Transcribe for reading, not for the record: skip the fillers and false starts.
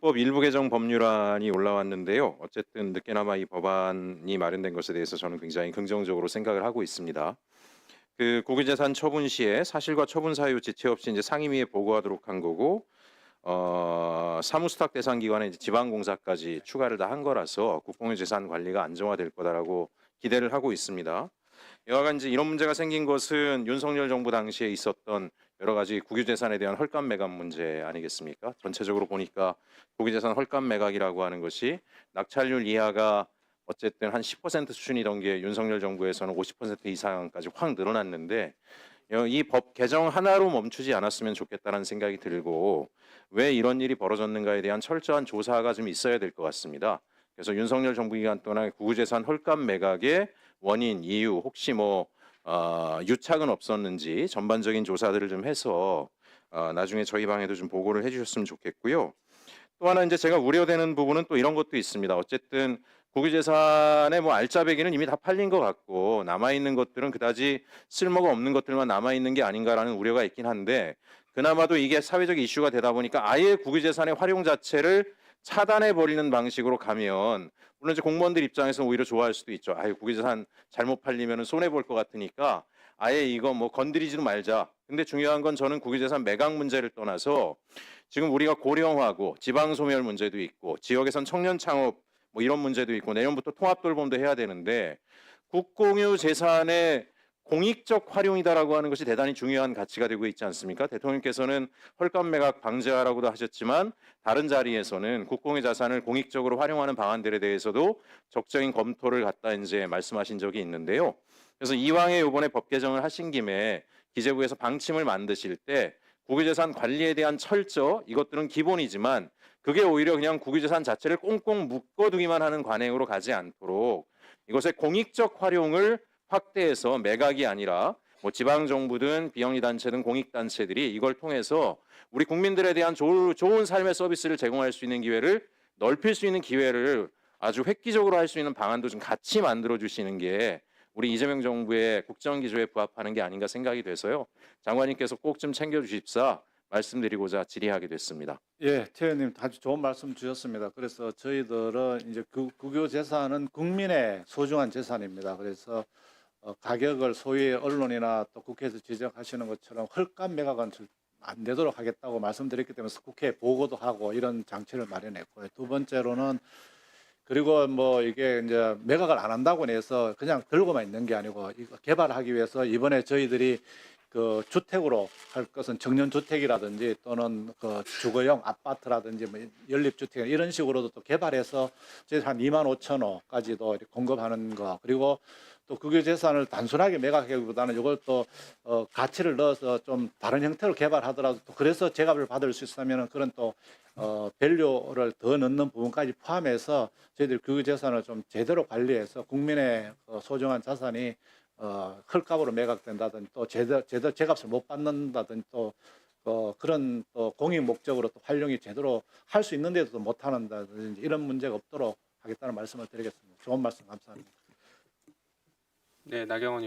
법 일부 개정 법률안이 올라왔는데요. 어쨌든 늦게나마 이 법안이 마련된 것에 대해서 저는 굉장히 긍정적으로 생각을 하고 있습니다. 그 국유재산 처분 시에 사실과 처분 사유 지체 없이 이제 상임위에 보고하도록 한 거고, 사무수탁 대상 기관에 이제 지방공사까지 추가를 다 한 거라서 국공유 재산 관리가 안정화될 거다라고 기대를 하고 있습니다. 여하간 이제 이런 문제가 생긴 것은 윤석열 정부 당시에 있었던 여러 가지 국유재산에 대한 헐값 매각 문제 아니겠습니까? 전체적으로 보니까 국유재산 헐값 매각이라고 하는 것이 낙찰률 이하가 어쨌든 한 10% 수준이던 게 윤석열 정부에서는 50% 이상까지 확 늘어났는데, 이 법 개정 하나로 멈추지 않았으면 좋겠다는 생각이 들고, 왜 이런 일이 벌어졌는가에 대한 철저한 조사가 좀 있어야 될 것 같습니다. 그래서 윤석열 정부 기간 동안 국유재산 헐값 매각의 원인, 이유, 혹시 유착은 없었는지 전반적인 조사들을 좀 해서 나중에 저희 방에도 좀 보고를 해주셨으면 좋겠고요. 또 하나 이제 제가 우려되는 부분은 또 이런 것도 있습니다. 어쨌든 국유재산의 알짜배기는 이미 다 팔린 것 같고 남아 있는 것들은 그다지 쓸모가 없는 것들만 남아 있는 게 아닌가라는 우려가 있긴 한데, 그나마도 이게 사회적 이슈가 되다 보니까 아예 국유재산의 활용 자체를 차단해 버리는 방식으로 가면, 물론 이제 공무원들 입장에서 오히려 좋아할 수도 있죠. 아유, 국유재산 잘못 팔리면 손해 볼 것 같으니까 아예 이거 건드리지도 말자. 근데 중요한 건 저는 국유재산 매각 문제를 떠나서 지금 우리가 고령화고 지방 소멸 문제도 있고 지역에선 청년 창업 이런 문제도 있고 내년부터 통합 돌봄도 해야 되는데, 국공유 재산의 공익적 활용이다라고 하는 것이 대단히 중요한 가치가 되고 있지 않습니까? 대통령께서는 헐값 매각 방지하라고도 하셨지만 다른 자리에서는 국공유 자산을 공익적으로 활용하는 방안들에 대해서도 적극적인 검토를 갖다 이제 말씀하신 적이 있는데요. 그래서 이왕에 이번에 법 개정을 하신 김에 기재부에서 방침을 만드실 때 국유재산 관리에 대한 철저, 이것들은 기본이지만 그게 오히려 그냥 국유재산 자체를 꽁꽁 묶어두기만 하는 관행으로 가지 않도록 이것의 공익적 활용을 확대해서 매각이 아니라 지방 정부든 비영리 단체든 공익 단체들이 이걸 통해서 우리 국민들에 대한 좋은 삶의 서비스를 제공할 수 있는 기회를 넓힐 수 있는 기회를 아주 획기적으로 할 수 있는 방안도 좀 같이 만들어 주시는 게 우리 이재명 정부의 국정기조에 부합하는 게 아닌가 생각이 돼서요. 장관님께서 꼭 좀 챙겨주십사 말씀드리고자 질의하게 됐습니다. 예, 최 의원님 아주 좋은 말씀 주셨습니다. 그래서 저희들은 이제 국유 재산은 국민의 소중한 재산입니다. 그래서 가격을 소위 언론이나 또 국회에서 지적하시는 것처럼 헐값 매각은 안 되도록 하겠다고 말씀드렸기 때문에 국회에 보고도 하고 이런 장치를 마련했고요. 두 번째로는 그리고 이게 이제 매각을 안 한다고 해서 그냥 들고만 있는 게 아니고 이거 개발하기 위해서 이번에 저희들이 그 주택으로 할 것은 청년주택이라든지 또는 그 주거용 아파트라든지 연립주택 이런 식으로도 또 개발해서 저희 한 2만 5천 호까지도 공급하는 거, 그리고 또 국유재산을 단순하게 매각하기보다는 이걸 또 가치를 넣어서 좀 다른 형태로 개발하더라도 또 그래서 제값을 받을 수 있으면 그런 또 밸류를 더 넣는 부분까지 포함해서 저희들이 국유재산을 좀 제대로 관리해서 국민의 소중한 자산이 헐값으로 매각된다든지 또 제대로 제값을 못 받는다든지 또 그런 또 공익 목적으로 또 활용이 제대로 할 수 있는데도 못 하는다든지 이런 문제가 없도록 하겠다는 말씀을 드리겠습니다. 좋은 말씀 감사합니다. 네, 나경원 의원.